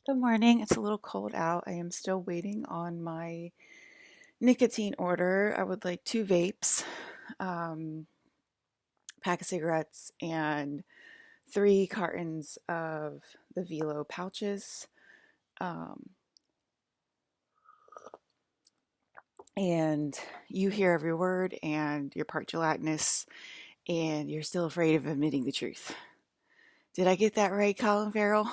Good morning. It's a little cold out. I am still waiting on my nicotine order. I would like two vapes, um, pack of cigarettes, and 3 cartons of the Velo pouches. Um, and you hear every word, and you're part gelatinous, and you're still afraid of admitting the truth. Did I get that right, Colin Farrell?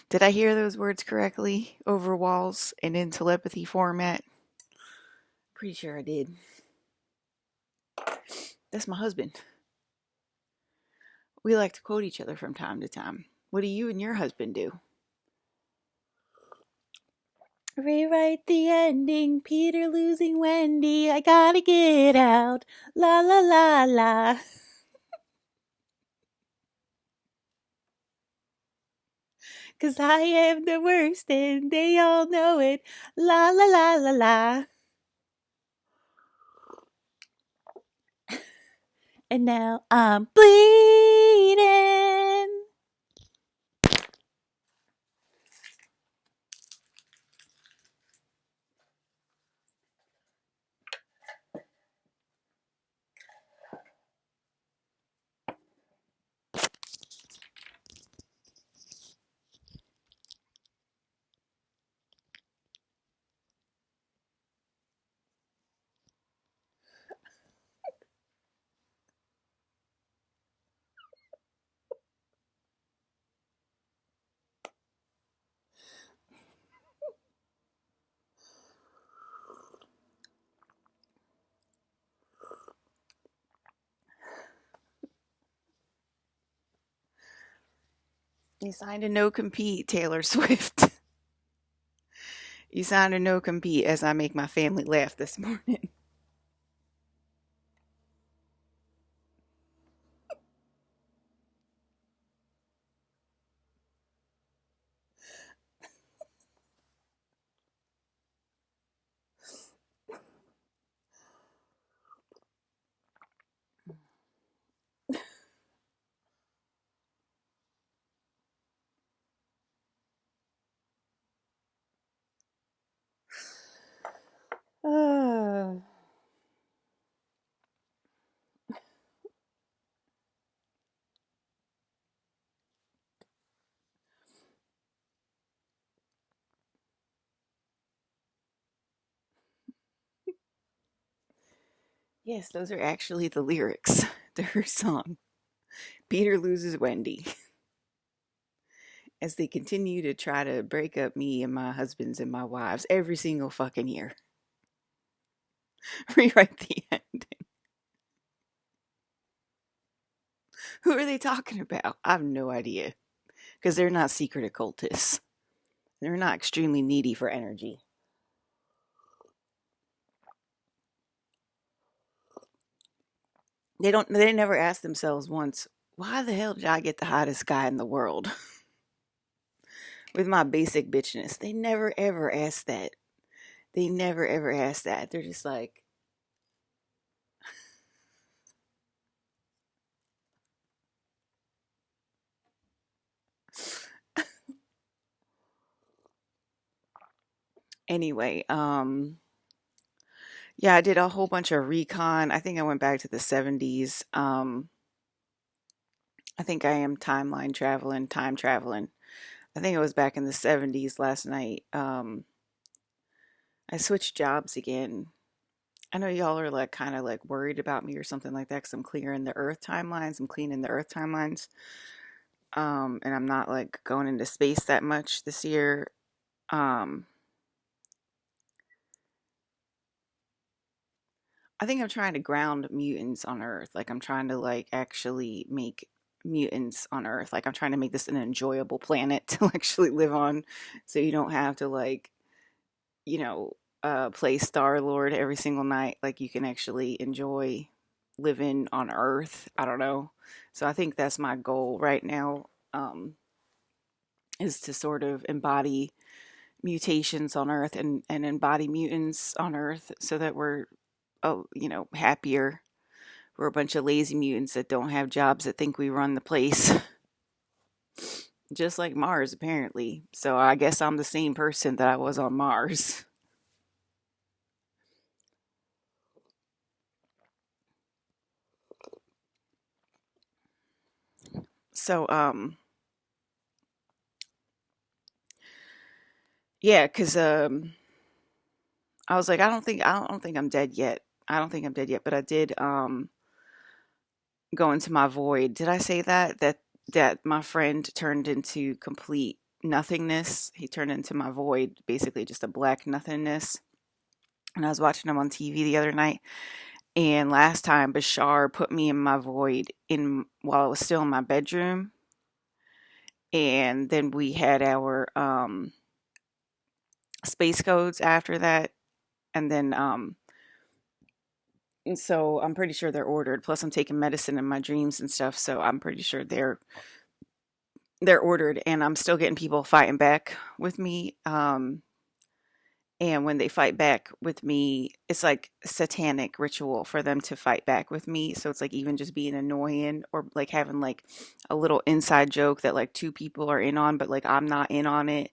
Did I hear those words correctly over walls and in telepathy format? Pretty sure I did. That's my husband. We like to quote each other from time to time. What do you and your husband do? Rewrite the ending, Peter losing Wendy. I gotta get out. La la la la. Cause I am the worst and they all know it. La la la la la. And now I'm bleeding. You signed a no compete, Taylor Swift. You signed a no compete as I make my family laugh this morning. Uh, yes, those are actually the lyrics to her song. Peter loses Wendy as they continue to try to break up me and my husbands and my wives every single fucking year. Rewrite the end. Who are they talking about? I have no idea. Because they're not secret occultists. They're not extremely needy for energy. They never ask themselves once, why the hell did I get the hottest guy in the world? With my basic bitchness. They never ever ask that. They never ever ask that. They're just like, anyway, yeah, I did a whole bunch of recon. I think I went back to the 70s. I think I am time traveling. I think it was back in the 70s last night. I switched jobs again. I know y'all are like kind of like worried about me or something like that because I'm clearing the Earth timelines. I'm cleaning the Earth timelines. And I'm not like going into space that much this year. Um, I think I'm trying to ground mutants on Earth. Like I'm trying to like actually make mutants on Earth. Like I'm trying to make this an enjoyable planet to actually live on, so you don't have to like you know play Star Lord every single night. Like you can actually enjoy living on Earth. I don't know. So I think that's my goal right now. Is to sort of embody mutations on Earth and embody mutants on Earth so that we're happier. We're a bunch of lazy mutants that don't have jobs that think we run the place. just like Mars, apparently. So I guess I'm the same person that I was on Mars. So, yeah, because I was like, I don't think I'm dead yet. I don't think I'm dead yet, but I did go into my void. Did I say that my friend turned into complete nothingness? He turned into my void, basically just a black nothingness. And I was watching him on TV the other night, and last time Bashar put me in my void in while I was still in my bedroom, and then we had our space codes after that, and then and so I'm pretty sure they're ordered. Plus, I'm taking medicine in my dreams and stuff, so I'm pretty sure they're ordered. And I'm still getting people fighting back with me. And when they fight back with me, it's like satanic ritual for them to fight back with me. So it's like even just being annoying or like having like a little inside joke that like two people are in on, but like I'm not in on it.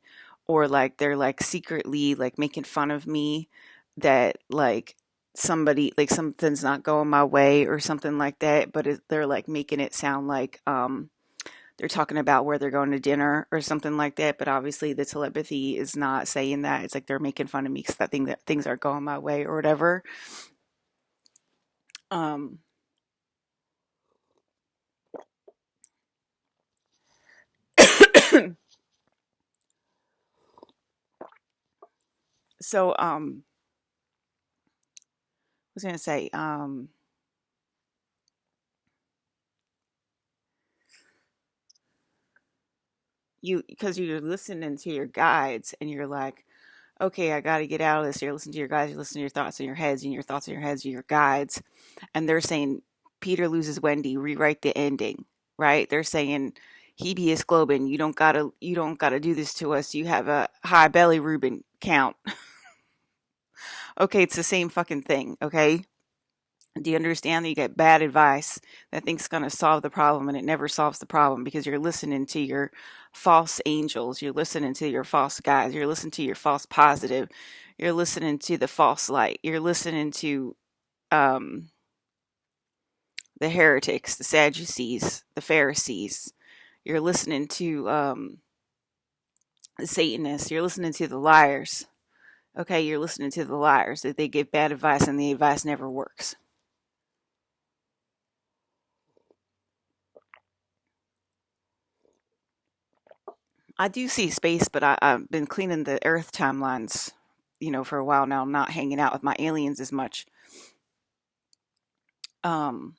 Or like they're like secretly like making fun of me that like somebody like something's not going my way or something like that. But they're like making it sound like they're talking about where they're going to dinner or something like that, but obviously the telepathy is not saying that. It's like they're making fun of me because I think that things are going my way or whatever. Um, so I was gonna say you because you're listening to your guides and you're like, okay, I got to get out of this. You're listening to your guides, you listen to your thoughts in your heads, and your thoughts in your heads are your guides, and they're saying Peter loses Wendy, rewrite the ending, right? They're saying Hebius Globin, you don't gotta do this to us. You have a high belly Reuben count. Okay, it's the same fucking thing, okay? Do you understand that you get bad advice that thinks gonna solve the problem and it never solves the problem because you're listening to your false angels, you're listening to your false guides, you're listening to your false positive, you're listening to the false light, you're listening to um the heretics, the Sadducees, the Pharisees, you're listening to the Satanists, you're listening to the liars. Okay, you're listening to the liars that they give bad advice and the advice never works. I do see space, but I've been cleaning the Earth timelines, for a while now. I'm not hanging out with my aliens as much. Um,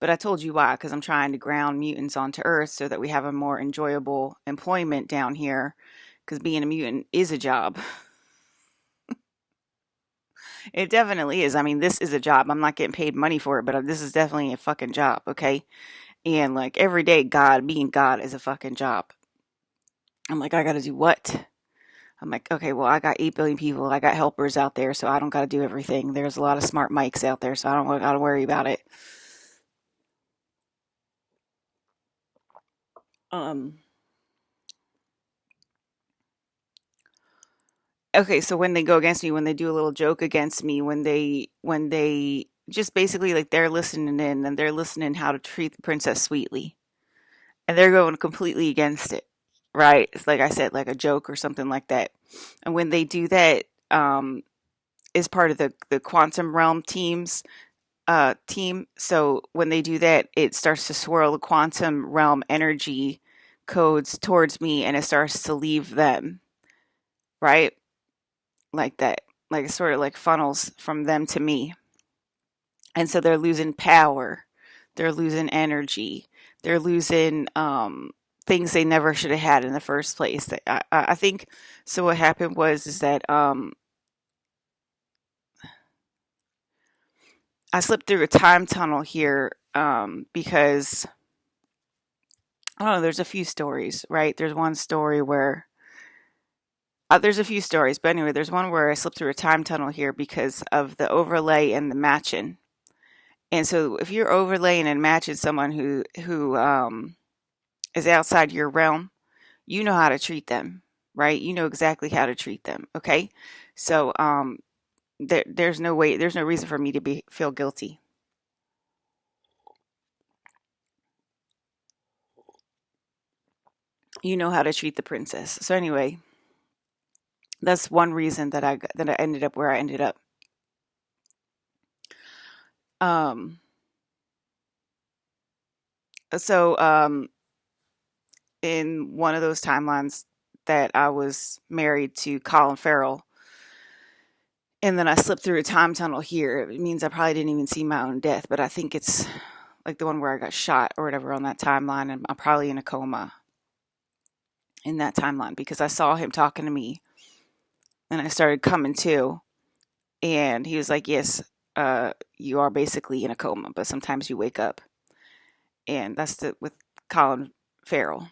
but I told you why, because I'm trying to ground mutants onto Earth so that we have a more enjoyable employment down here. Because being a mutant is a job. It definitely is. I mean, this is a job. I'm not getting paid money for it, but this is definitely a fucking job, okay? And like every day, being God is a fucking job. I'm like, I gotta do what? I'm like, okay, well, I got 8 billion people. I got helpers out there, so I don't got to do everything. There's a lot of smart mics out there, so I don't got to worry about it. Um, okay, so when they go against me, when they do a little joke against me, when they just basically like they're listening in and they're listening how to treat the princess sweetly, and they're going completely against it, right? It's like I said, like a joke or something like that. And when they do that, is part of the quantum realm team. So when they do that, it starts to swirl the quantum realm energy codes towards me and it starts to leave them, right? Like that. Like it's sort of like funnels from them to me. And so they're losing power. They're losing energy. They're losing things they never should have had in the first place. I think so. What happened was is that I slipped through a time tunnel here because I don't know. There's a few stories, right? There's one story where there's a few stories, but anyway, there's one where I slipped through a time tunnel here because of the overlay and the matching. And so, if you're overlaying and matching someone who is outside your realm, you know how to treat them, right? You know exactly how to treat them. Okay. So there's no way, there's no reason for me to be feel guilty. You know how to treat the princess. So anyway, that's one reason that I ended up where I ended up. Um, so in one of those timelines that I was married to Colin Farrell, and then I slipped through a time tunnel here. It means I probably didn't even see my own death, but I think it's like the one where I got shot or whatever on that timeline, and I'm probably in a coma in that timeline because I saw him talking to me, and I started coming to, and he was like, "Yes, you are basically in a coma, but sometimes you wake up," and that's the with Colin Farrell,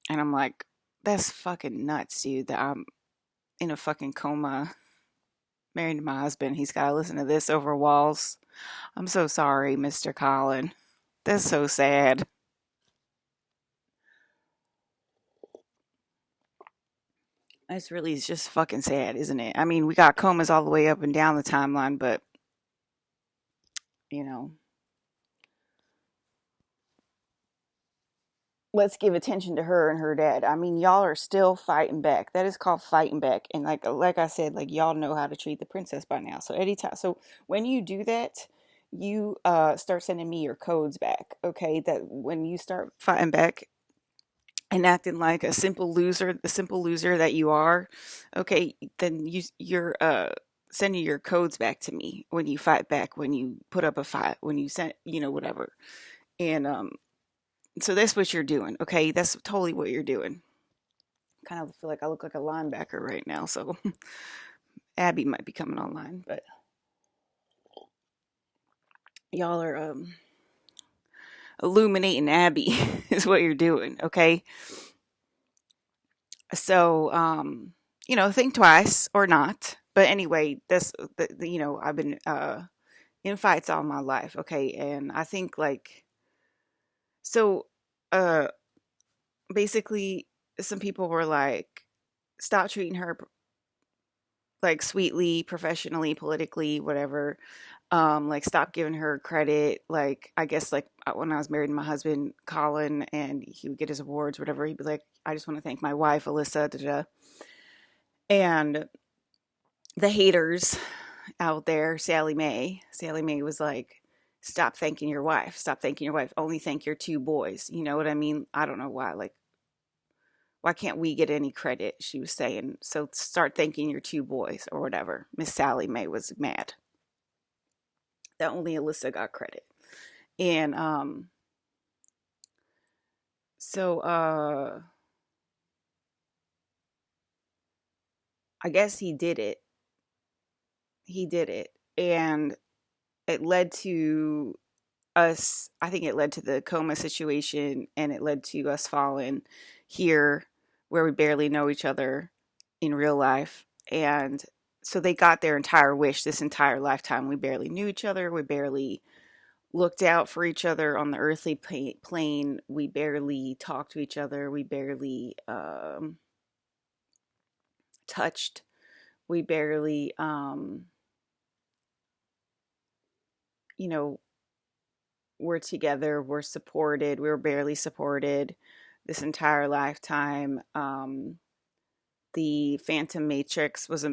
and I'm like, "That's fucking nuts, dude. That I'm in a fucking coma, married to my husband. He's got to listen to this over walls. I'm so sorry, Mr. Colin. That's so sad." It's really just fucking sad, isn't it? I mean, we got comas all the way up and down the timeline, but you know, let's give attention to her and her dad. I mean, y'all are still fighting back. That is called fighting back. And like I said, like y'all know how to treat the princess by now. So anytime, so when you do that, you start sending me your codes back. Okay, that when you start fighting back and acting like a simple loser, the simple loser that you are, okay, then you're sending your codes back to me when you fight back, when you put up a fight, when you send, whatever. And so that's what you're doing, okay? That's totally what you're doing. Kind of feel like I look like a linebacker right now, so Abby might be coming online, but y'all are illuminating Abby is what you're doing, okay? So think twice or not. But anyway, I've been in fights all my life, okay? And I think like so uh basically some people were like, stop treating her like sweetly, professionally, politically, whatever. Like stop giving her credit. Like I guess like when I was married to my husband Colin, and he would get his awards, whatever, he'd be like, "I just want to thank my wife Alyssa." Da, da. And the haters out there, Sally Mae was like, "Stop thanking your wife. Stop thanking your wife. Only thank your two boys." You know what I mean? I don't know why. Like, why can't we get any credit? She was saying. So start thanking your two boys or whatever. Miss Sally Mae was mad that only Alyssa got credit. And so I guess he did it. He did it. And it led to us, I think it led to the coma situation, and it led to us falling here where we barely know each other in real life. And so they got their entire wish this entire lifetime. We barely knew each other. We barely looked out for each other on the earthly plane. We barely talked to each other. We barely touched. We barely, you know, were together. We're supported. We were barely supported this entire lifetime. The Phantom Matrix was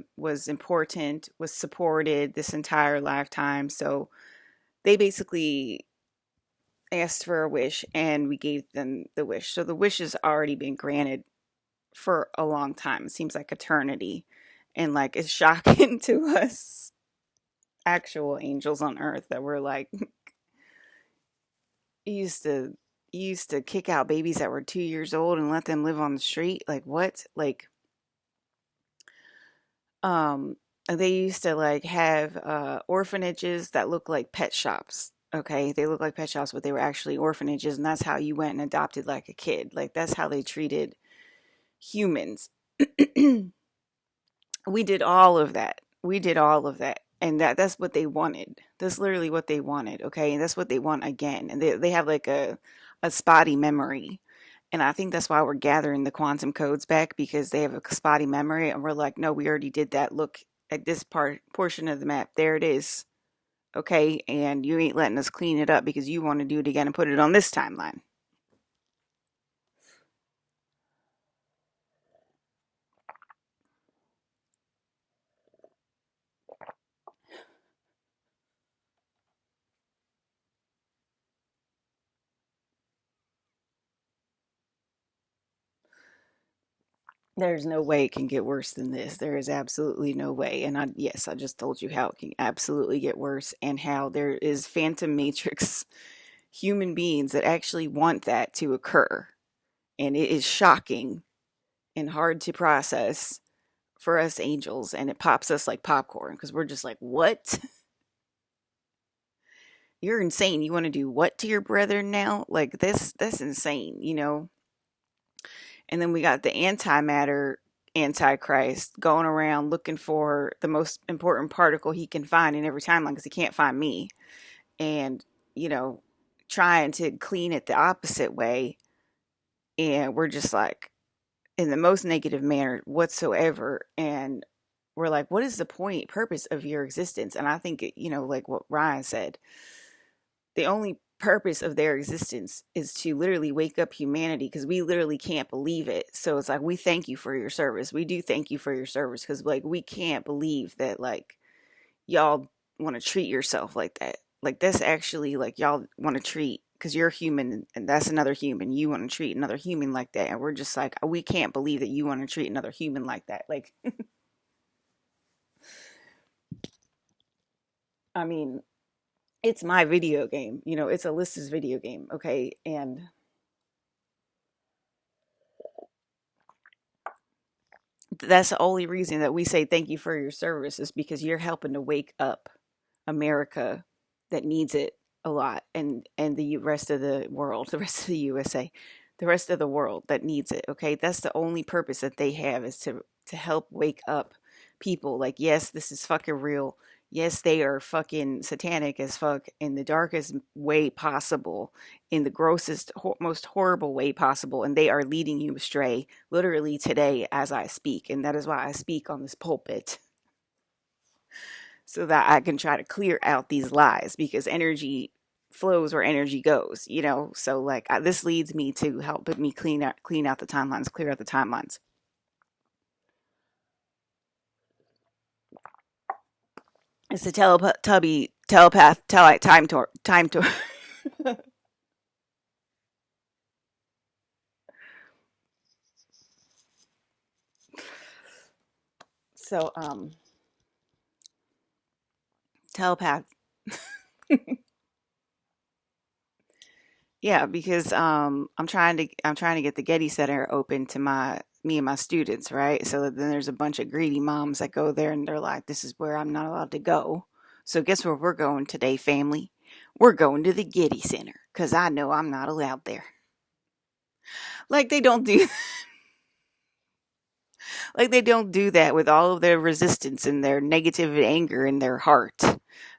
important, was supported this entire lifetime. So they basically asked for a wish, and we gave them the wish. So the wish has already been granted for a long time. It seems like eternity, and like it's shocking to us actual angels on earth that we're like used to used to kick out babies that were 2 years old and let them live on the street. Like what? Like um they used to like have orphanages that look like pet shops. Okay, they look like pet shops, but they were actually orphanages, and that's how you went and adopted like a kid. Like that's how they treated humans. We did all of that. We did all of that. And that's what they wanted. That's literally what they wanted, okay? And that's what they want again. And they have like a spotty memory. And I think that's why we're gathering the quantum codes back, because they have a spotty memory and we're like, no, we already did that. Look at this portion of the map. There it is. Okay? And you ain't letting us clean it up because you want to do it again and put it on this timeline. There's no way it can get worse than this. There is absolutely no way. And yes, I just told you how it can absolutely get worse, and how there is Phantom Matrix human beings that actually want that to occur. And it is shocking and hard to process for us angels. And it pops us like popcorn because we're just like, what? You're insane. You want to do what to your brethren now? Like this, that's insane, you know? And then we got the antimatter antichrist going around looking for the most important particle he can find in every timeline because he can't find me. And, you know, trying to clean it the opposite way. And we're just like, in the most negative manner whatsoever. And we're like, what is the purpose of your existence? And I think, you know, like what Ryan said, the only purpose of their existence is to literally wake up humanity, because we literally can't believe it. So it's like, we thank you for your service. We do thank you for your service, because like we can't believe that like y'all want to treat yourself like that. Like that's actually like y'all want to treat, because you're human and that's another human. You want to treat another human like that. And we're just like, we can't believe that you want to treat another human like that. Like, I mean, it's my video game, you know, it's Alyssa's video game. Okay. And that's the only reason that we say thank you for your service, is because you're helping to wake up America that needs it a lot, and the rest of the world, the rest of the USA, the rest of the world that needs it. Okay, that's the only purpose that they have, is to help wake up people. Like, yes, this is fucking real. Yes, they are fucking satanic as fuck in the darkest way possible, in the grossest, most horrible way possible, and they are leading you astray literally today as I speak. And that is why I speak on this pulpit, so that I can try to clear out these lies, because energy flows where energy goes, you know? So like this leads me to help me clean out the timelines, clear out the timelines. It's a telepath time tour. So telepath. Yeah, because I'm trying to get the Getty Center open to me and my students, right? So then there's a bunch of greedy moms that go there and they're like, this is where I'm not allowed to go. So guess where we're going today, family? We're going to the Getty Center because I know I'm not allowed there. Like they don't do like they don't do that with all of their resistance and their negative anger in their heart.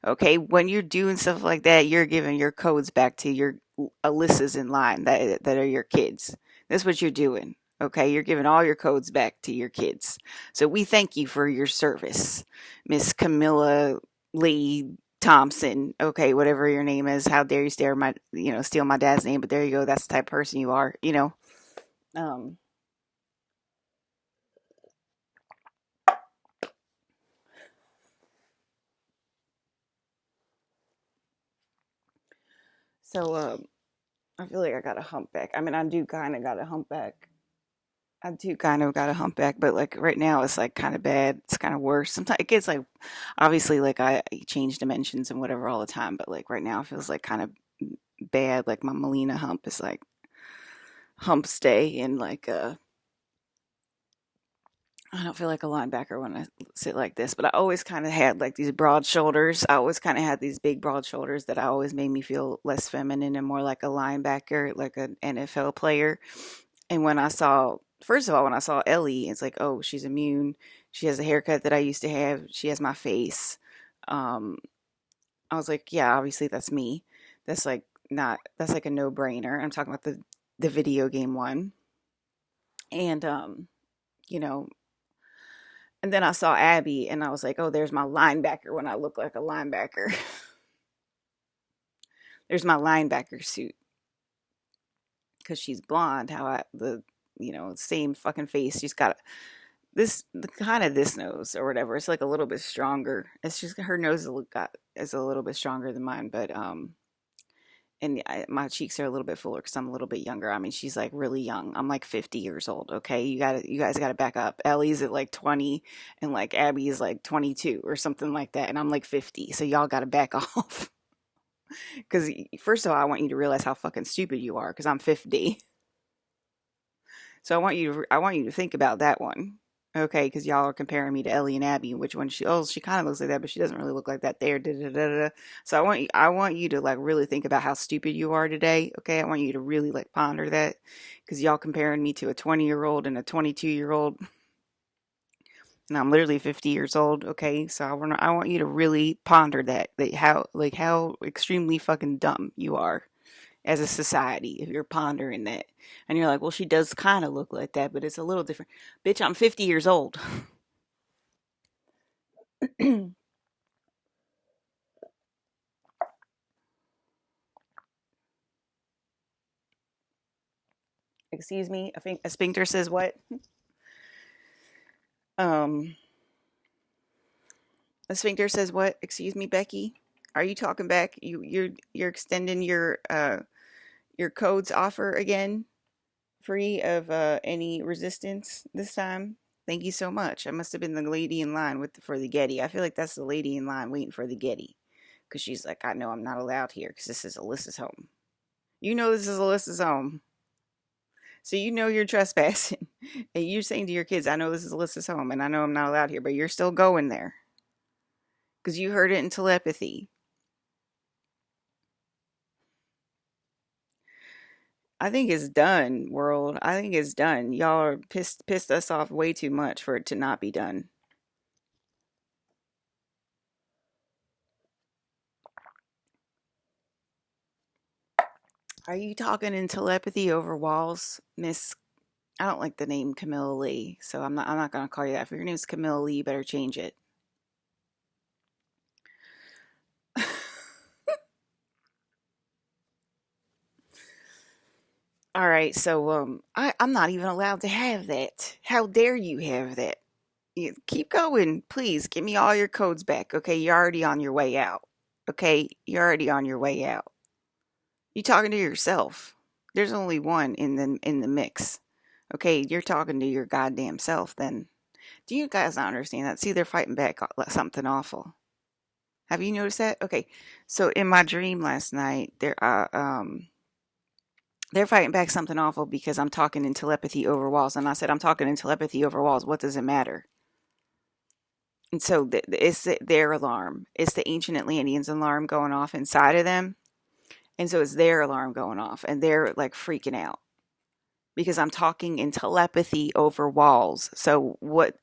Okay, when you're doing stuff like that, you're giving your codes back to your Alyssa's in line that are your kids. That's what you're doing. Okay, you're giving all your codes back to your kids. So we thank you for your service, Miss Camilla Lee Thompson. Okay, whatever your name is. How dare you steal my dad's name? But there you go. That's the type of person you are. You know. Um, so I feel like I got a humpback. I mean, I do kind of got a humpback. I do kind of got a humpback, but like right now it's like kind of bad. It's kind of worse. Sometimes it gets like, obviously, like I change dimensions and whatever all the time, but like right now it feels like kind of bad. Like my Melina hump is like hump stay, and like I don't feel like a linebacker when I sit like this, but I always kind of had like these broad shoulders. I always kind of had these big broad shoulders that I always made me feel less feminine and more like a linebacker, like an NFL player. And first of all, when I saw Ellie, it's like, oh, she's immune. She has the haircut that I used to have. She has my face. um, I was like, yeah, obviously that's me. That's like not that's like a no-brainer. I'm talking about the video game one. And you know, and then I saw Abby and I was like, oh, there's my linebacker when I look like a linebacker. There's my linebacker suit because she's blonde. How I the same fucking face. She's got this the kind of this nose or whatever. It's like a little bit stronger. It's just her nose is a little bit stronger than mine, but and my cheeks are a little bit fuller because I'm a little bit younger. I mean, she's like really young. I'm like 50 years old. Okay, you guys got to back up. Ellie's at like 20, and like Abby is like 22 or something like that, and I'm like 50. So y'all got to back off. Because first of all, I want you to realize how fucking stupid you are. Because I'm 50. So I want you to think about that one. Okay, because y'all are comparing me to Ellie and Abby, which one she kind of looks like that, but she doesn't really look like that there. Da, da, da, da. So I want you to like really think about how stupid you are today. Okay, I want you to really like ponder that, because y'all comparing me to a 20-year-old and a 22-year-old, and I'm literally 50 years old. Okay, so I want you to really ponder that, how extremely fucking dumb you are as a society if you're pondering that. And you're like, well, she does kind of look like that, but it's a little different. Bitch, I'm 50 years old. Excuse me. I think a sphincter says what? Um, a sphincter says what? Excuse me, Becky. Are you talking back? You're extending your codes offer again, free of any resistance this time. Thank you so much. I must have been the lady in line for the Getty. I feel like that's the lady in line waiting for the Getty, because she's like, I know I'm not allowed here because this is Alyssa's home. You know this is Alyssa's home. So you know you're trespassing. And you're saying to your kids, I know this is Alyssa's home and I know I'm not allowed here, but you're still going there. Because you heard it in telepathy. I think it's done, world. I think it's done. Y'all are pissed us off way too much for it to not be done. Are you talking in telepathy over walls, Miss? I don't like the name Camilla Lee, so I'm not gonna call you that. If your name's Camilla Lee, you better change it. All right, so I'm not even allowed to have that. How dare you have that? Keep going, please. Give me all your codes back. Okay, you're already on your way out. Okay, you're already on your way out. You talking to yourself. There's only one in the mix. Okay, you're talking to your goddamn self. Then, do you guys not understand that? See, they're fighting back something awful. Have you noticed that? Okay, so in my dream last night, they're fighting back something awful because I'm talking in telepathy over walls. And I said, I'm talking in telepathy over walls. What does it matter? And so it's their alarm. It's the ancient Atlanteans' alarm going off inside of them. And so it's their alarm going off. And they're like freaking out because I'm talking in telepathy over walls. So what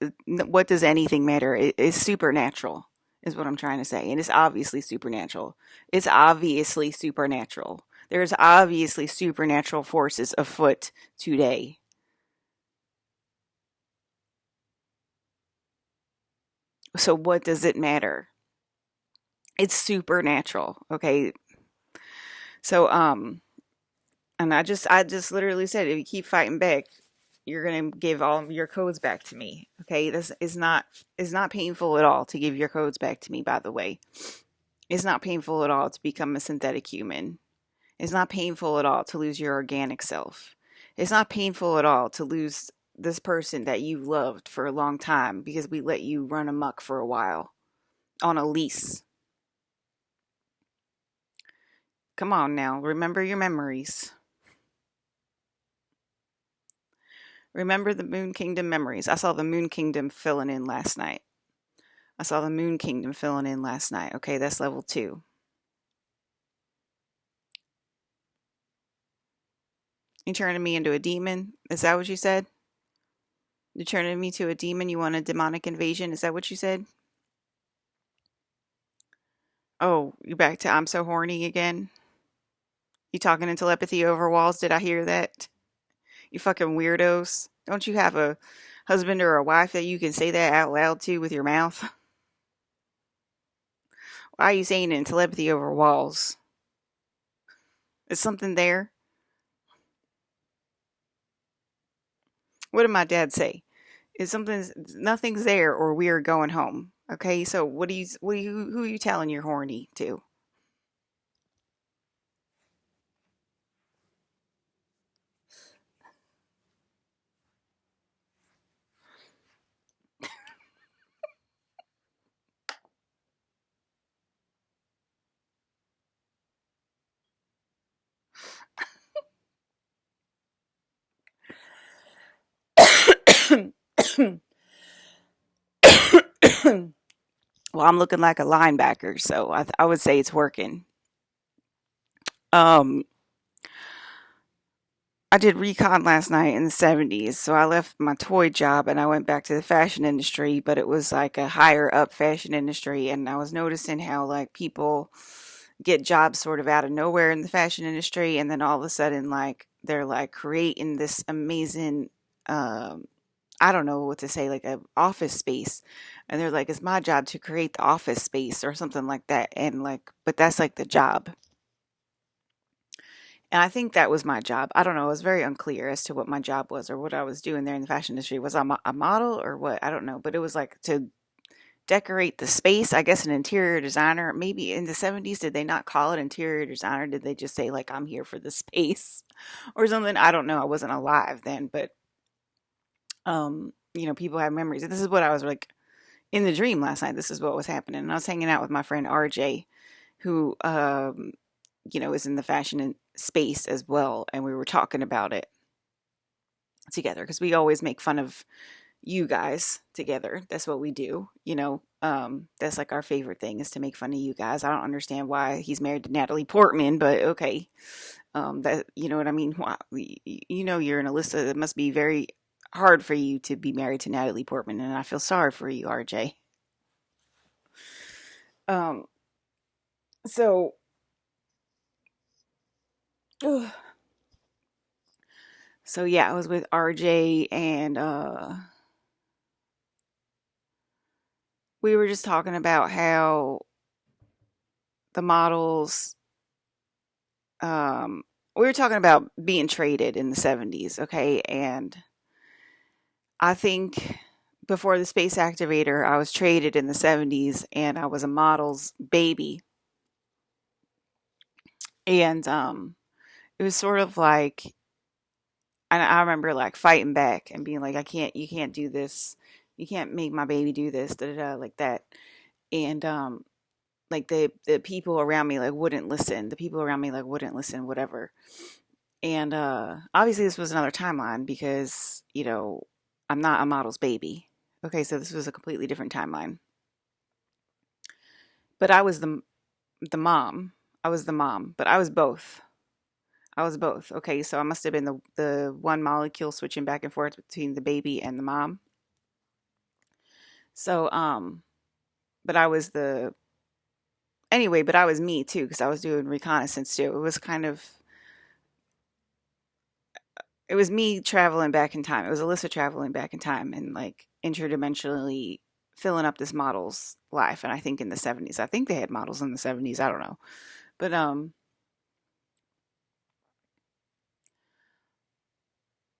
does anything matter? It's supernatural, is what I'm trying to say. And it's obviously supernatural. It's obviously supernatural. There's obviously supernatural forces afoot today. So what does it matter? It's supernatural, okay? So and I just literally said, if you keep fighting back, you're gonna give all of your codes back to me. Okay, this is not painful at all to give your codes back to me. By the way, it's not painful at all to become a synthetic human. It's not painful at all to lose your organic self. It's not painful at all to lose this person that you loved for a long time because we let you run amok for a while on a lease. Come on now, remember your memories. Remember the Moon Kingdom memories. I saw the Moon Kingdom filling in last night. Okay, that's level 2. You turning me into a demon? Is that what you said? You're turning me to a demon? You want a demonic invasion? Is that what you said? Oh, you back to I'm so horny again? You talking in telepathy over walls? Did I hear that? You fucking weirdos. Don't you have a husband or a wife that you can say that out loud to with your mouth? Why are you saying it in telepathy over walls? Is something there? What did my dad say? Is something nothing's there or we are going home. Okay, so who are you telling you're horny to? Well, I'm looking like a linebacker, so I would say it's working. Um, I did recon last night in the 70s, so I left my toy job and I went back to the fashion industry, but it was like a higher up fashion industry, and I was noticing how like people get jobs sort of out of nowhere in the fashion industry, and then all of a sudden like they're like creating this amazing um I don't know what to say, like a office space. And they're like, it's my job to create the office space or something like that. And like, but that's like the job. And I think that was my job. I don't know. It was very unclear as to what my job was or what I was doing there in the fashion industry. Was I a model or what? I don't know. But it was like to decorate the space. I guess an interior designer. Maybe in the 70s, did they not call it interior designer? Did they just say, like, I'm here for the space or something? I don't know. I wasn't alive then. But, people have memories. This is what I was like in the dream last night. This is what was happening. And I was hanging out with my friend RJ, who, is in the fashion space as well. And we were talking about it together because we always make fun of you guys together. That's what we do. That's like our favorite thing is to make fun of you guys. I don't understand why he's married to Natalie Portman, but okay. That, you know what I mean? You're an Alyssa. It must be very hard for you to be married to Natalie Portman, and I feel sorry for you, RJ. Um, so, ugh. So yeah, I was with RJ and we were just talking about how the models um we were talking about being traded in the 70s, okay? And I think before the space activator, I was traded in the 70s and I was a model's baby. And it was sort of like and I remember like fighting back and being like, you can't do this. You can't make my baby do this, da da da, like that. And like the people around me like wouldn't listen. The people around me like wouldn't listen, whatever. And obviously this was another timeline because, I'm not a model's baby. Okay, so this was a completely different timeline. But I was the mom. I was the mom, but I was both. I was both. Okay, so I must have been the one molecule switching back and forth between the baby and the mom. So but I was the anyway, but I was me too because I was doing reconnaissance too. It was me traveling back in time. It was Alyssa traveling back in time and like interdimensionally filling up this model's life. And I think in the 70s, I think they had models in the 70s. I don't know. But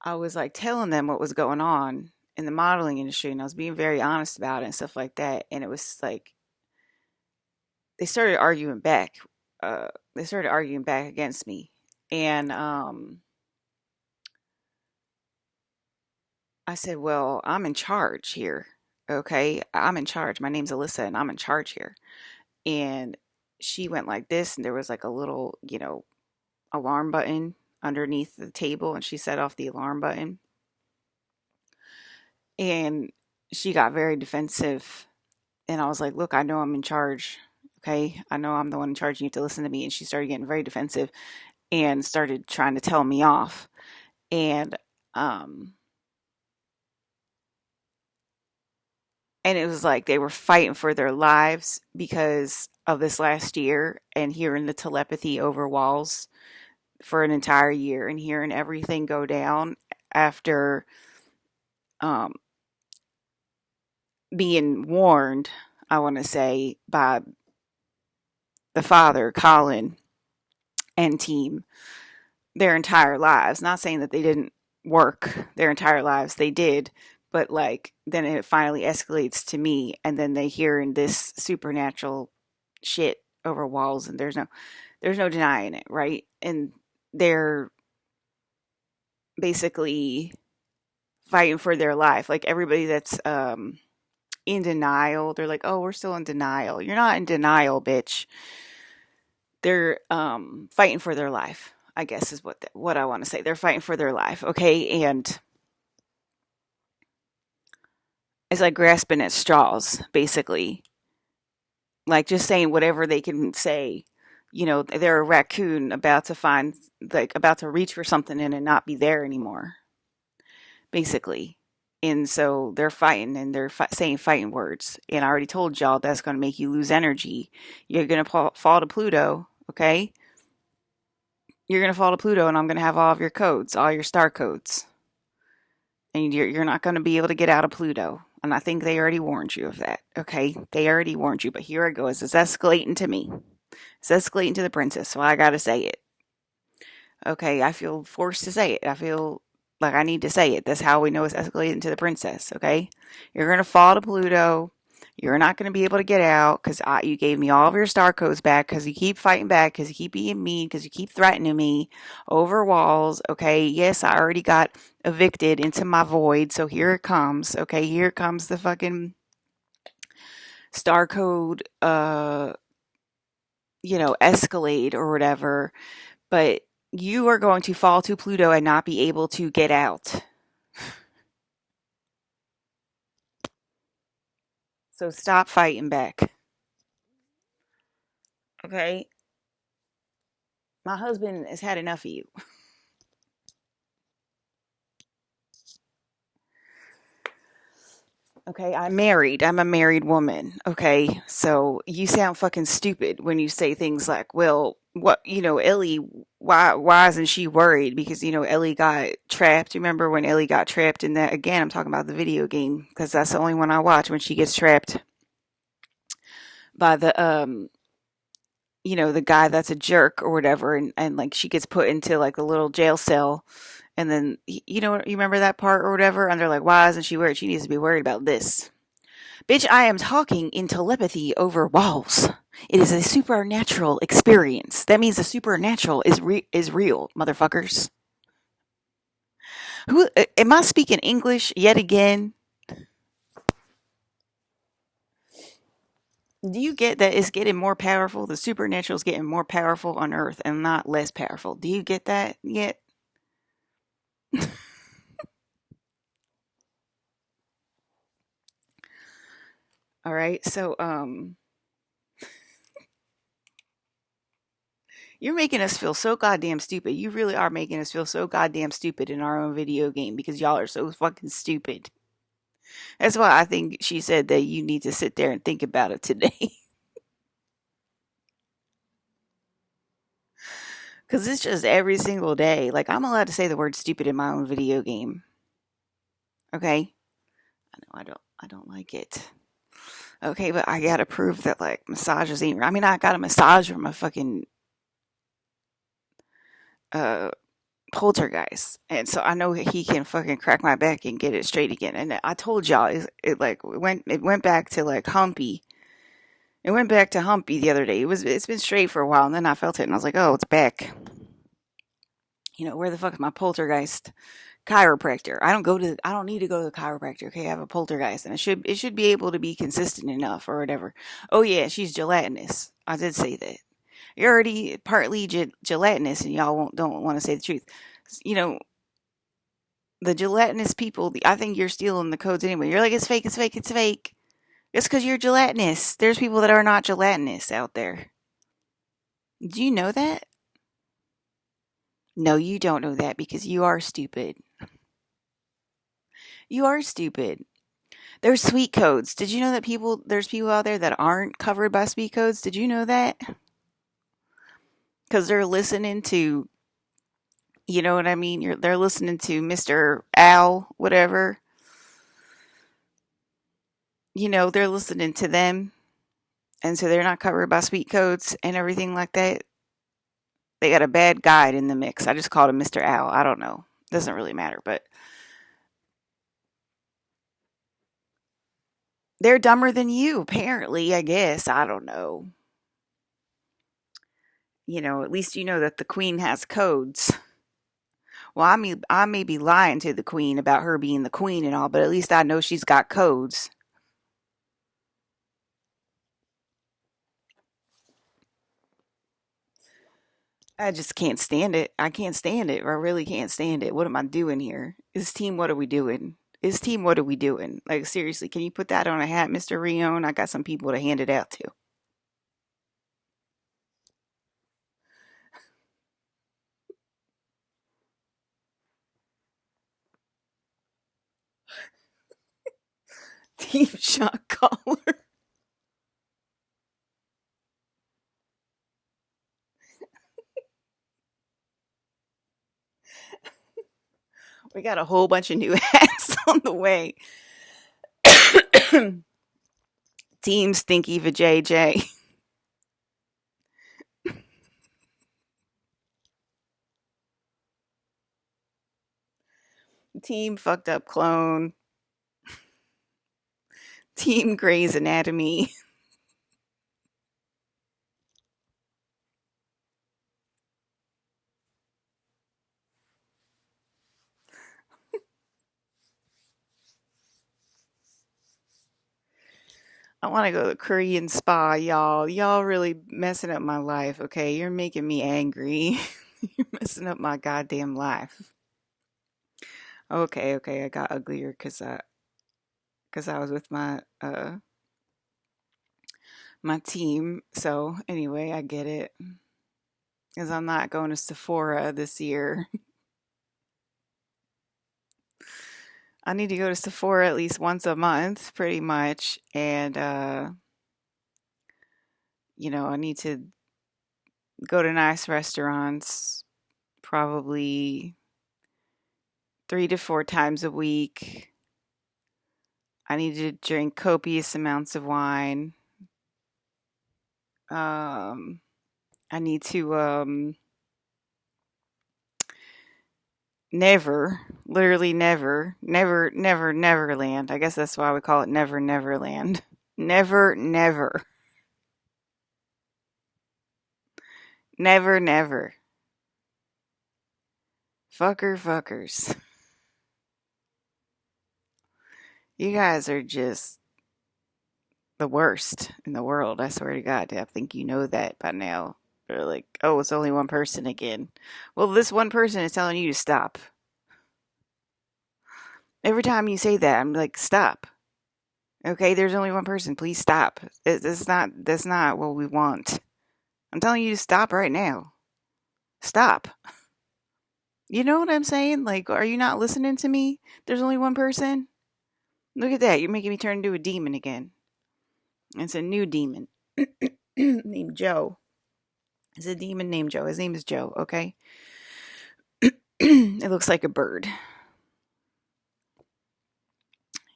I was like telling them what was going on in the modeling industry and I was being very honest about it and stuff like that. And it was like they started arguing back. They started arguing back against me. And I said, well, I'm in charge here. Okay. I'm in charge. My name's Alyssa and I'm in charge here. And she went like this, and there was like a little, alarm button underneath the table, and she set off the alarm button. And she got very defensive. And I was like, look, I know I'm in charge. Okay. I know I'm the one in charge. You have to listen to me. And she started getting very defensive and started trying to tell me off. And um, And it was like they were fighting for their lives because of this last year and hearing the telepathy over walls for an entire year and hearing everything go down after um, being warned, I want to say, by the father, Colin, and team their entire lives. Not saying that they didn't work their entire lives, they did, but like then it finally escalates to me, and then they hear in this supernatural shit over walls, and there's no denying it, right? And they're basically fighting for their life. Like everybody that's in denial, they're like, "Oh, we're still in denial." You're not in denial, bitch. They're fighting for their life, I guess is what I want to say. They're fighting for their life, okay? And it's like grasping at straws, basically. Like just saying whatever they can say. You know, they're a raccoon about to find, like, about to reach for something and it not be there anymore, basically. And so they're fighting and they're saying fighting words. And I already told y'all that's going to make you lose energy. You're going to fall to Pluto, okay? You're going to fall to Pluto and I'm going to have all of your codes, all your star codes. And you're not going to be able to get out of Pluto. And I think they already warned you of that, okay? They already warned you, but here it goes. It's escalating to me. It's escalating to the princess, so I got to say it. Okay, I feel forced to say it. I feel like I need to say it. That's how we know it's escalating to the princess, okay? You're going to fall to Pluto. You're not going to be able to get out because you gave me all of your star codes back because you keep fighting back, because you keep being mean, because you keep threatening me over walls, okay? Yes, I already got evicted into my void, so here it comes, okay? Here comes the fucking star code, escalade or whatever. But you are going to fall to Pluto and not be able to get out. So stop fighting back. Okay? My husband has had enough of you. Okay, I'm married. I'm a married woman. Okay, so you sound fucking stupid when you say things like, "Well, what Ellie? Why isn't she worried?" Because Ellie got trapped. Remember when Ellie got trapped in that? Again, I'm talking about the video game because that's the only one I watch. When she gets trapped by the guy that's a jerk or whatever, and like she gets put into like a little jail cell, and then you remember that part or whatever, and they're like, "Why isn't she worried? She needs to be worried about this." Bitch, I am talking in telepathy over walls. It is a supernatural experience. That means the supernatural is real, motherfuckers. Who am I speaking English yet again? Do you get that it's getting more powerful? The supernatural is getting more powerful on Earth and not less powerful. Do you get that yet? All right, so you're making us feel so goddamn stupid. You really are making us feel so goddamn stupid in our own video game because y'all are so fucking stupid. That's why I think she said that you need to sit there and think about it today. Because it's just every single day. Like, I'm allowed to say the word stupid in my own video game. Okay? I know I don't like it. Okay, but I gotta prove that, like, massages ain't. I mean, I got a massage from a fucking uh poltergeist, and so I know he can fucking crack my back and get it straight again. And I told y'all, it went back to like Humpy. It went back to Humpy the other day. It's been straight for a while, and then I felt it, and I was like, oh, it's back. Where the fuck is my poltergeist chiropractor? I don't need to go to the chiropractor. Okay, I have a poltergeist, and it should be able to be consistent enough or whatever. Oh yeah, she's gelatinous. I did say that. You're already partly gelatinous, and y'all don't want to say the truth. You know, the gelatinous people. I think you're stealing the codes anyway. You're like, it's fake, it's fake, it's fake. It's because you're gelatinous. There's people that are not gelatinous out there. Do you know that? No, you don't know that because you are stupid. You are stupid. There's sweet codes. Did you know that there's people out there that aren't covered by sweet codes? Did you know that? Because they're listening to, you know what I mean? They're listening to Mr. Al, whatever. They're listening to them. And so they're not covered by sweet codes and everything like that. They got a bad guide in the mix. I just called him Mr. Al. I don't know. Doesn't really matter, but they're dumber than you, apparently, I guess. I don't know. At least you know that the queen has codes. Well, I may be lying to the queen about her being the queen and all, but at least I know she's got codes. I just can't stand it. I can't stand it. I really can't stand it. What am I doing here? Is team, what are we doing? Is team, what are we doing? Like, seriously, can you put that on a hat, Mr. Rion? I got some people to hand it out to. Team shot caller. We got a whole bunch of new hats on the way. Team Stinky for JJ. Team Fucked Up Clone. Team Grey's Anatomy. I want to go to the Korean spa, y'all. Y'all really messing up my life, okay? You're making me angry. You're messing up my goddamn life. Okay, okay, I got uglier because I was with my team. So anyway, I get it. Because I'm not going to Sephora this year. I need to go to Sephora at least once a month, pretty much. And I need to go to nice restaurants probably 3 to 4 times a week. I need to drink copious amounts of wine. Um, I need to never, literally never, never, never, Neverland. I guess that's why we call it Never Neverland. Never, never, never, never. Fuckers. You guys are just the worst in the world. I swear to God. I think you know that by now. They're like, oh, it's only one person again. Well, this one person is telling you to stop. Every time you say that, I'm like, stop. Okay, there's only one person. Please stop. That's not what we want. I'm telling you to stop right now. Stop. You know what I'm saying? Like, are you not listening to me? There's only one person. Look at that. You're making me turn into a demon again. It's a new demon named Joe. It's a demon named Joe. His name is Joe, okay? It looks like a bird.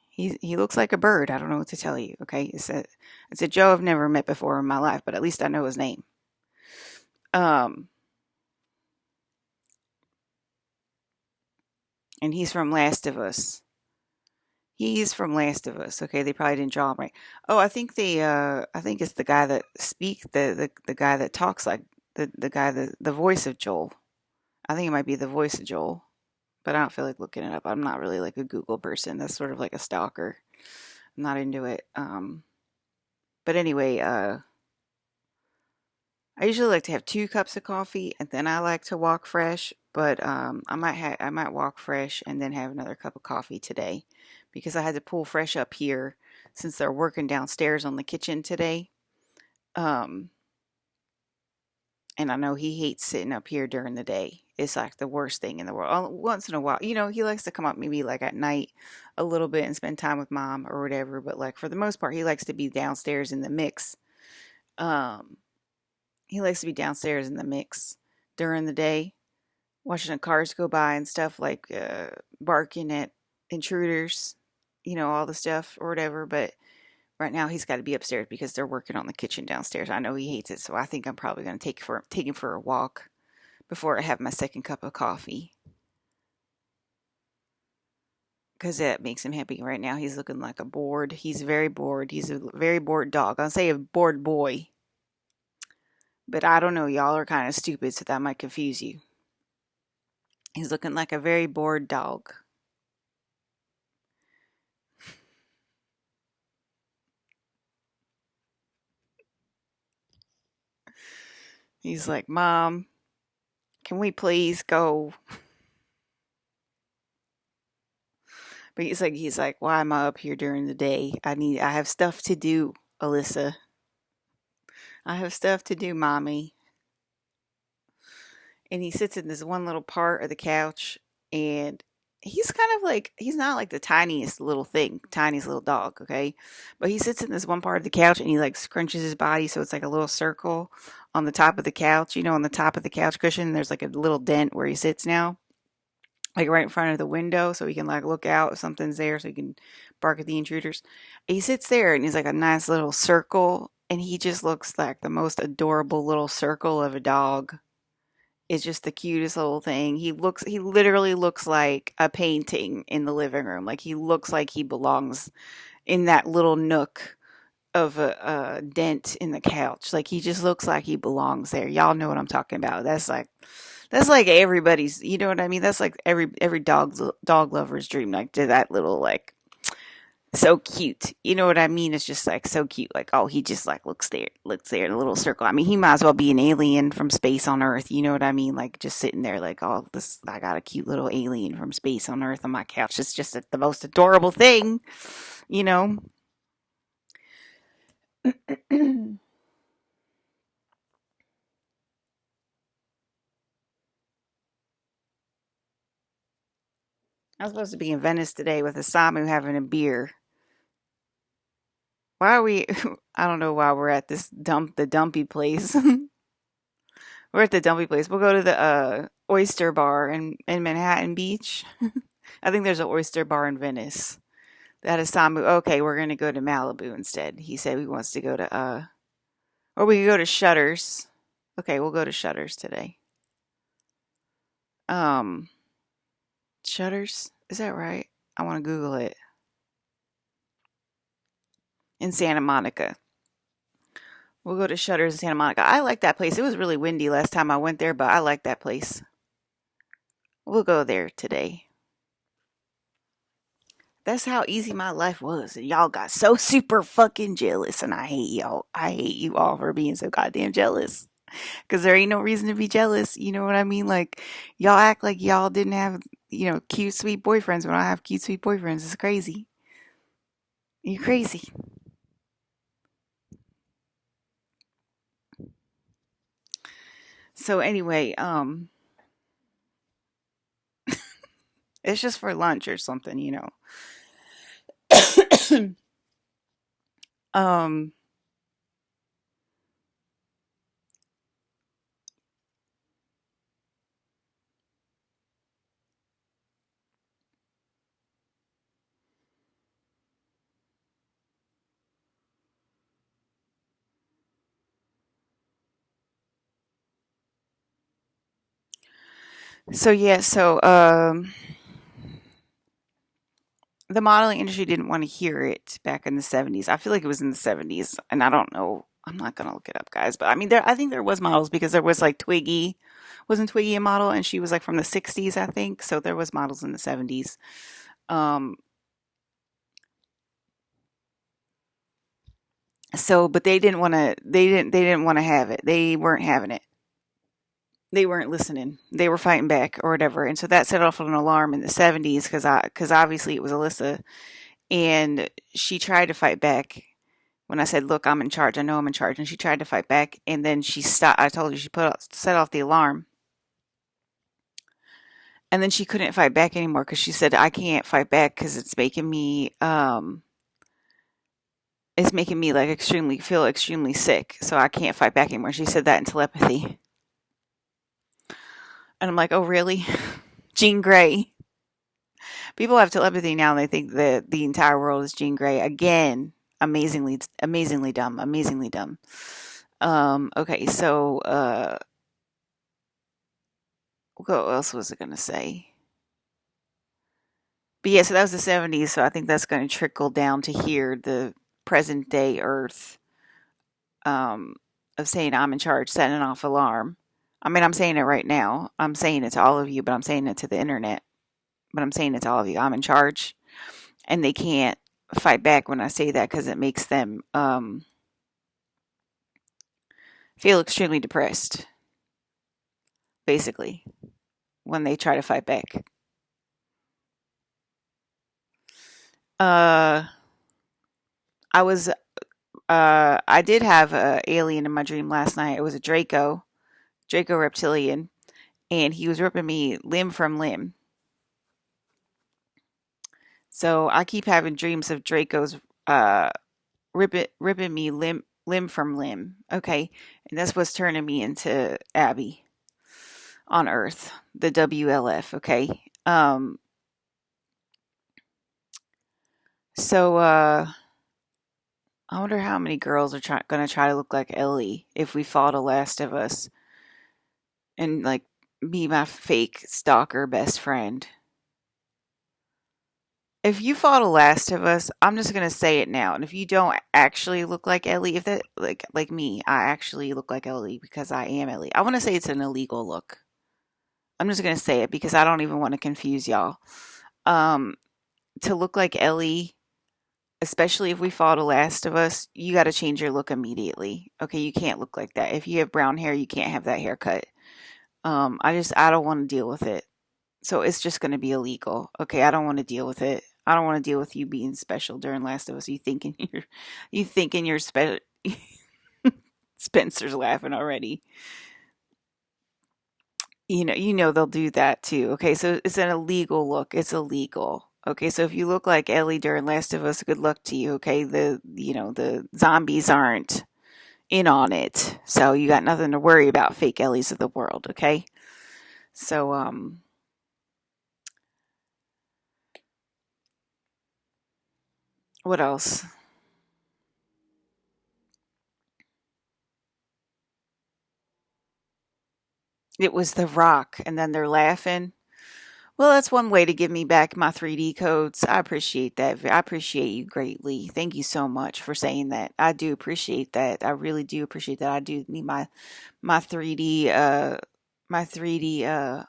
He looks like a bird. I don't know what to tell you, okay? It's a Joe I've never met before in my life, but at least I know his name. Um and he's from Last of Us. He's from Last of Us. Okay, they probably didn't draw him right. Oh, I think it's the guy that the guy that talks like the guy the voice of Joel. I think it might be the voice of Joel, but I don't feel like looking it up. I'm not really like a Google person. That's sort of like a stalker. I'm not into it. But anyway, I usually like to have 2 cups of coffee, and then I like to walk fresh. But I might walk fresh and then have another cup of coffee today, because I had to pull fresh up here since they're working downstairs on the kitchen today. Um, And I know he hates sitting up here during the day. It's like the worst thing in the world. Once in a while, he likes to come up maybe like at night a little bit and spend time with mom or whatever. But like for the most part, he likes to be downstairs in the mix. Um, he likes to be downstairs in the mix during the day, watching the cars go by and stuff, like barking at intruders, all the stuff or whatever. But right now he's got to be upstairs because they're working on the kitchen downstairs. I know he hates it, so I think I'm probably going to take him for a walk before I have my second cup of coffee, because that makes him happy. Right now he's looking like a bored. He's very bored. He's a very bored dog. I'll say a bored boy, but I don't know. Y'all are kind of stupid, so that might confuse you. He's looking like a very bored dog. He's like, Mom, can we please go? But he's like, why am I up here during the day? I have stuff to do, Alyssa. I have stuff to do, Mommy. And he sits in this one little part of the couch, and he's kind of like, he's not like the tiniest little thing, tiniest little dog, okay? But he sits in this one part of the couch and he like scrunches his body so it's like a little circle on the top of the couch, on the top of the couch cushion. There's like a little dent where he sits now, like right in front of the window, so he can like look out if something's there, so he can bark at the intruders. He sits there and he's like a nice little circle, and he just looks like the most adorable little circle of a dog. It's just the cutest little thing. He literally looks like a painting in the living room. Like he looks like he belongs in that little nook of a dent in the couch. Like he just looks like he belongs there. Y'all know what I'm talking about. That's like everybody's, you know what I mean? That's like every dog lover's dream. Like to that little, like, so cute. You know what I mean? It's just like so cute. Like, oh, he just like looks there in a little circle. I mean, he might as well be an alien from space on Earth. You know what I mean? Like just sitting there, like, oh, this, I got a cute little alien from space on Earth on my couch. It's just the most adorable thing, you know. I was supposed to be in Venice today with Asamu having a beer. Why are we? I don't know why we're at the dumpy place. We're at the dumpy place. We'll go to the oyster bar in Manhattan Beach. I think there's an oyster bar in Venice. That is Samu. Okay, we're gonna go to Malibu instead. He said he wants to go to or we could go to Shutters. Okay, we'll go to Shutters today. Um, Shutters, is that right? I want to Google it. In Santa Monica. We'll go to Shutters in Santa Monica. I like that place. It was really windy last time I went there, but I like that place. We'll go there today. That's how easy my life was. And y'all got so super fucking jealous. And I hate y'all. I hate you all for being so goddamn jealous. Because there ain't no reason to be jealous. You know what I mean? Like, y'all act like y'all didn't have, cute, sweet boyfriends when I have cute, sweet boyfriends. It's crazy. You're crazy. So anyway, it's just for lunch or something, um, so yeah, the modeling industry didn't want to hear it back in the 70s. I feel like it was in the 70s, and I don't know. I'm not gonna look it up, guys. But I mean, I think there was models because there was like Twiggy, wasn't Twiggy a model, and she was like from the 60s, I think. So there was models in the 70s. Um, but they didn't want to. They didn't want to have it. They weren't having it. They weren't listening. They were fighting back or whatever, and so that set off an alarm in the 70s because obviously it was Alyssa, and she tried to fight back when I said, "Look, I'm in charge. I know I'm in charge." And she tried to fight back, and then she stopped. I told her she set off the alarm, and then she couldn't fight back anymore because she said, "I can't fight back because it's making me like feel extremely sick, so I can't fight back anymore." She said that in telepathy, and I'm like, "Oh, really?" Jean Grey. People have telepathy now, and they think that the entire world is Jean Grey again. Amazingly dumb. Amazingly dumb. Okay, so what else was I gonna say? But yeah, so that was the 70s, so I think that's going to trickle down to here, the present day Earth, um, of saying I'm in charge, setting off alarm. I mean, I'm saying it right now. I'm saying it to all of you, but I'm saying it to the internet. But I'm saying it to all of you. I'm in charge, and they can't fight back when I say that because it makes them feel extremely depressed, basically, when they try to fight back. Uh, I was I did have a alien in my dream last night. It was a Draco reptilian, and he was ripping me limb from limb. So I keep having dreams of Dracos ripping me limb from limb. Okay, and that's what's turning me into Abby on Earth, the WLF. Okay, so I wonder how many girls are going to try to look like Ellie if we fought a Last of Us and like be my fake stalker best friend. If you fought a Last of Us, I'm just gonna say it now. And if you don't actually look like Ellie, if that like me, I actually look like Ellie because I am Ellie. I want to say it's an illegal look. I'm just gonna say it because I don't even want to confuse y'all. Um, to look like Ellie, especially if we fought a Last of Us, you got to change your look immediately. Okay, you can't look like that. If you have brown hair, you can't have that haircut. I don't want to deal with it. So it's just going to be illegal. Okay, I don't want to deal with it. I don't want to deal with you being special during Last of Us. You thinking you're special. Spencer's laughing already. You know they'll do that too. Okay, so it's an illegal look. It's illegal. Okay, so if you look like Ellie during Last of Us, good luck to you. Okay, the zombies aren't in on it, so you got nothing to worry about, fake Ellies of the world. Okay, so what else? It was The Rock, and then they're laughing. Well, that's one way to give me back my 3D codes. I appreciate that. I appreciate you greatly. Thank you so much for saying that. I do appreciate that. I really do appreciate that. I do need my 3D my 3D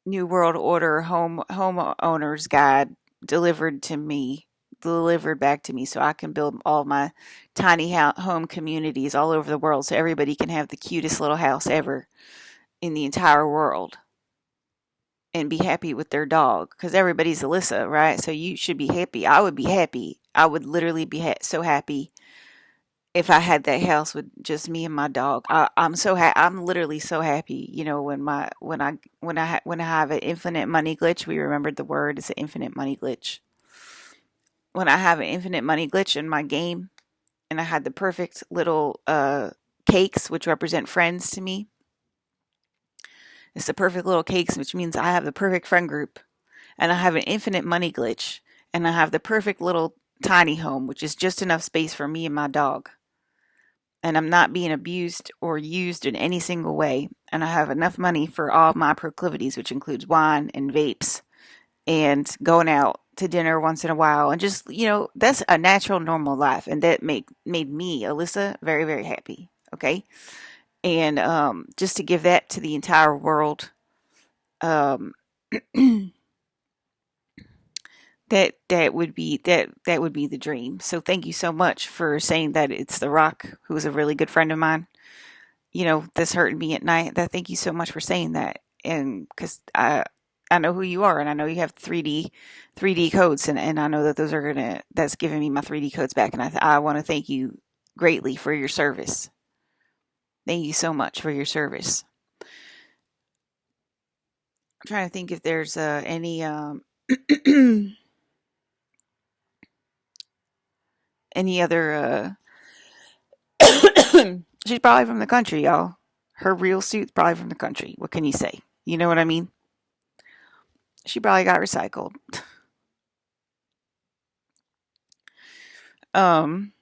New World Order homeowners guide delivered to me, delivered back to me so I can build all my tiny home communities all over the world so everybody can have the cutest little house ever in the entire world and be happy with their dog because everybody's Alyssa, right? So you should be happy. I would be happy. I would literally be so happy if I had that house with just me and my dog. I'm so I'm literally so happy. You know, when I have an infinite money glitch, we remembered the word. It's an infinite money glitch. When I have an infinite money glitch in my game, and I had the perfect little cakes, which represent friends to me. It's the perfect little cakes, which means I have the perfect friend group. And I have an infinite money glitch. And I have the perfect little tiny home, which is just enough space for me and my dog. And I'm not being abused or used in any single way. And I have enough money for all my proclivities, which includes wine and vapes and going out to dinner once in a while. And just, that's a natural, normal life. And that made me, Alyssa, very, very happy. Okay. And just to give that to the entire world, um, that would be the dream. So thank you so much for saying that. It's The Rock, who is a really good friend of mine. That's hurting me at night. That Thank you so much for saying that, and because I know who you are, and I know you have 3D codes, and I know that those are gonna that's giving me my 3D codes back, and I want to thank you greatly for your service. Thank you so much for your service. I'm trying to think if there's any any other. She's probably from the country, y'all. Her real suit's probably from the country. What can you say? You know what I mean? She probably got recycled. Um,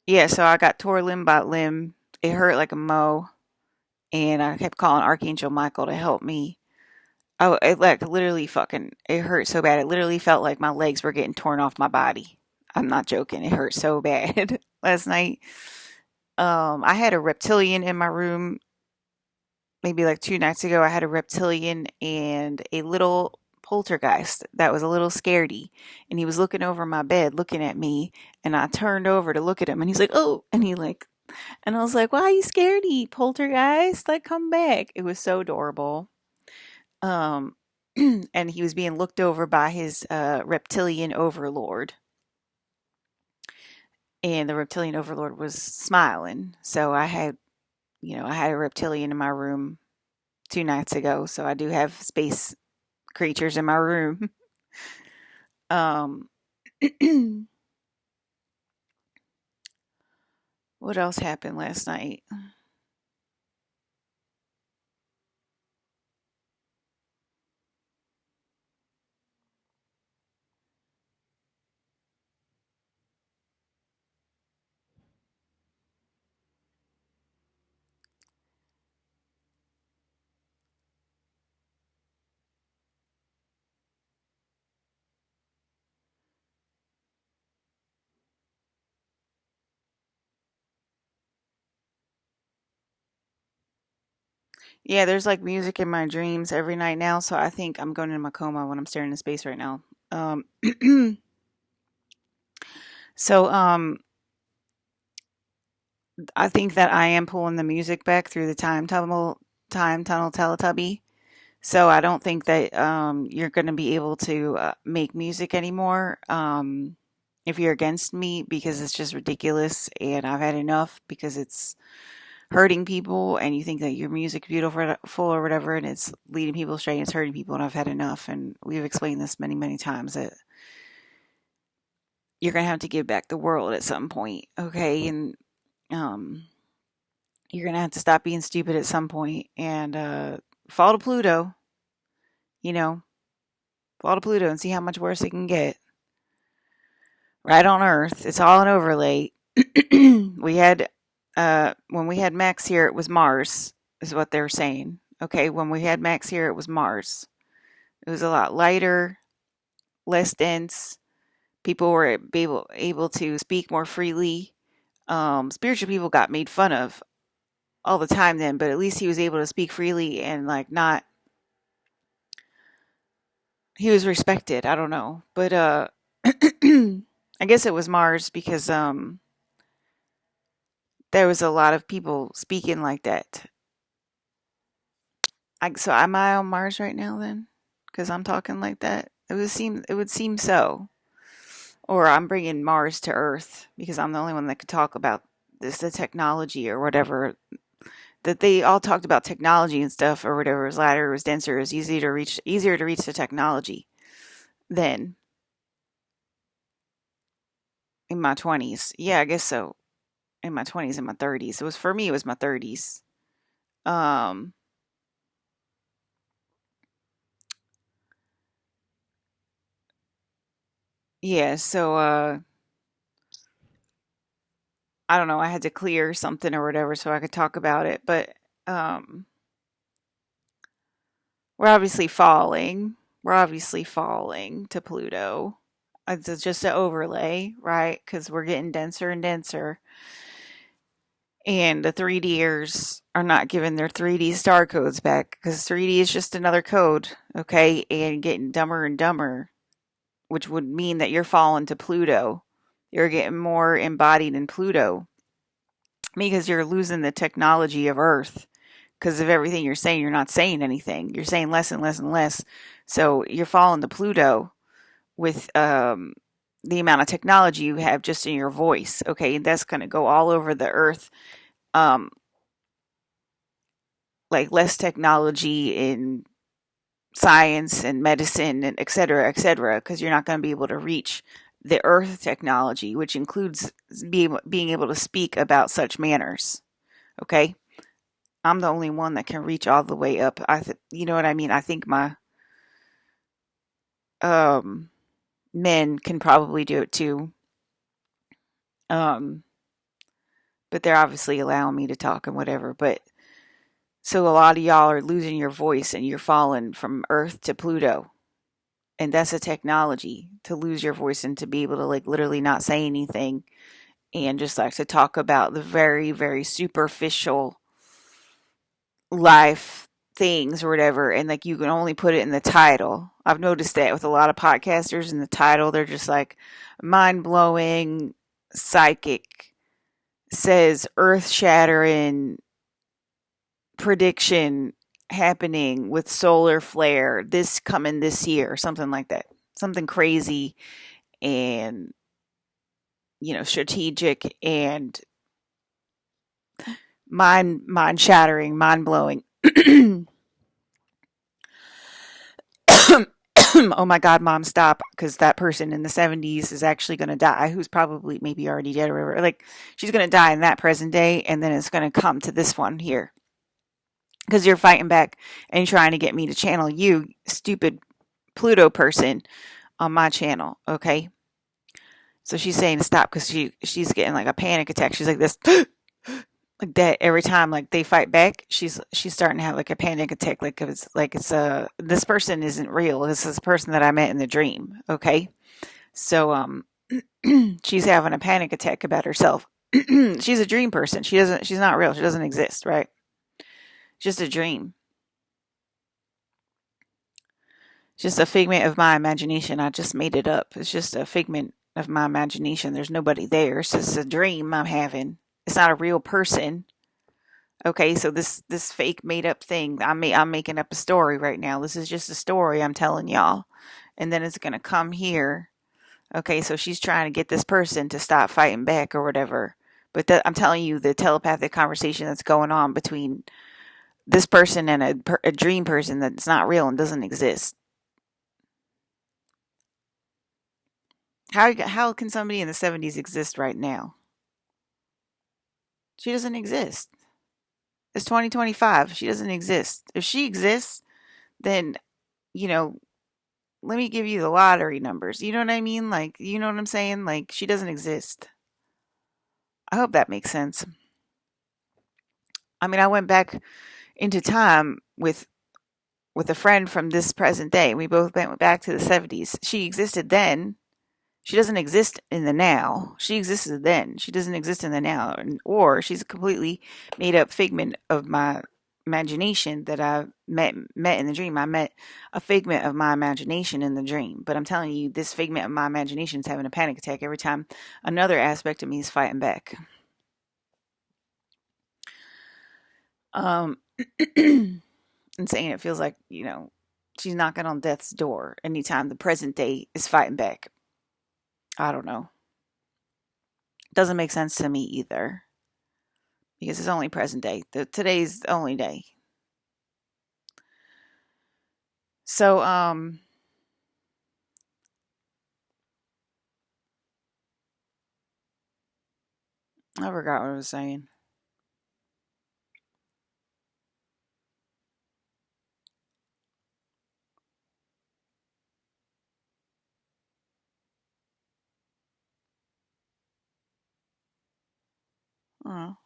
yeah, so I got tore limb by limb. It hurt like a mo, and I kept calling Archangel Michael to help me. Oh, it like literally fucking it hurt so bad. It literally felt like my legs were getting torn off my body. I'm not joking. It hurt so bad last night. I had a reptilian in my room maybe like 2 nights ago. I had a reptilian and a little poltergeist that was a little scaredy, and he was looking over my bed looking at me, and I turned over to look at him, and he's like, oh, and he like, and I was like, why are you scaredy, poltergeist, like come back. It was so adorable. um and he was being looked over by his reptilian overlord, and the reptilian overlord was smiling. So I had a reptilian in my room 2 nights ago, so I do have space creatures in my room. um what else happened last night? Yeah, there's like music in my dreams every night now, so I think I'm going into my coma when I'm staring into space right now. um so I think that I am pulling the music back through the time tunnel Teletubby. So I don't think that you're going to be able to make music anymore if you're against me, because it's just ridiculous, and I've had enough because it's hurting people, and you think that your music's beautiful or whatever, and it's leading people astray and it's hurting people, and I've had enough. And we've explained this many, many times that you're going to have to give back the world at some point, okay? And um, you're going to have to stop being stupid at some point and fall to Pluto, you know, fall to Pluto and see how much worse it can get. Right on Earth, it's all an overlay. we had when we had Max here, it was Mars, is what they're saying. Okay, when we had Max here, it was Mars. It was a lot lighter, less dense. People were able to speak more freely. Spiritual people got made fun of all the time then, but at least he was able to speak freely and like not. He was respected. I don't know, but I guess it was Mars because there was a lot of people speaking like that. So am I on Mars right now then? Because I'm talking like that. It would seem so. Or I'm bringing Mars to Earth because I'm the only one that could talk about this, the technology or whatever. That they all talked about technology and stuff or whatever. It was lighter, it was denser, it was easier to reach the technology than in my 20s. Yeah, I guess so. In my 20s and my 30s. It was for me. It was my 30s. Um, yeah. So I don't know. I had to clear something or whatever so I could talk about it. But um, we're obviously falling. We're obviously falling to Pluto. It's just an overlay, right? Because we're getting denser and denser. And the 3Ders are not giving their 3D star codes back because 3D is just another code, okay? And getting dumber and dumber, which would mean that you're falling to Pluto. You're getting more embodied in Pluto. because you're losing the technology of Earth because of everything you're saying. You're not saying anything. You're saying less and less and less. So you're falling to Pluto with the amount of technology you have just in your voice. Okay, and that's going to go all over the Earth. Um, like less technology in science and medicine and et cetera, because you're not going to be able to reach the Earth technology, which includes being able to speak about such manners. Okay, I'm the only one that can reach all the way up. You know what I mean? I think my um, men can probably do it too. Um, but they're obviously allowing me to talk and whatever. But so a lot of y'all are losing your voice and you're falling from Earth to Pluto. And that's a technology to lose your voice and to be able to like literally not say anything and just like to talk about the very, very superficial life things or whatever. And like you can only put it in the title. I've noticed that with a lot of podcasters in the title, they're just like mind blowing, psychic, says earth shattering prediction happening with solar flare, this coming this year, or something like that. Something crazy and strategic and mind shattering, mind blowing. Oh my God, mom, stop. Because that person in the 70s is actually going to die, who's probably maybe already dead or whatever. Like, she's going to die in that present day, and then it's going to come to this one here. Because you're fighting back and trying to get me to channel you, stupid Pluto person, on my channel. Okay. So she's saying to stop because she's getting like a panic attack. She's like this. Like that every time like they fight back, she's starting to have like a panic attack, it's this person isn't real. This is a person that I met in the dream. Okay, so she's having a panic attack about herself. She's a dream person. She's not real. She doesn't exist, right? Just a dream. Just a figment of my imagination. I just made it up. It's just a figment of my imagination. There's nobody there. It's just a dream I'm having. It's not a real person. Okay, so this fake made up thing, I'm making up a story right now. This is just a story I'm telling y'all, and then it's gonna come here. Okay, so she's trying to get this person to stop fighting back or whatever. But I'm telling you, the telepathic conversation that's going on between this person and a dream person that's not real and doesn't exist. How can somebody in the 70s exist right now? She doesn't exist. It's 2025. She doesn't exist. If she exists, then you know let me give you the lottery numbers. You know what I mean? Like, you know what I'm saying? Like, she doesn't exist. I hope that makes sense. I mean, I went back into time with a friend from this present day. We both went back to the 70s. She existed then. She doesn't exist in the now. She existed then. She doesn't exist in the now. Or she's a completely made up figment of my imagination that I met in the dream. I met a figment of my imagination in the dream. But I'm telling you, this figment of my imagination is having a panic attack every time another aspect of me is fighting back. Um, and saying it feels like, she's knocking on death's door anytime the present day is fighting back. I don't know. Doesn't make sense to me either. Because it's only present day. Today's the only day. So, I forgot what I was saying. Oh.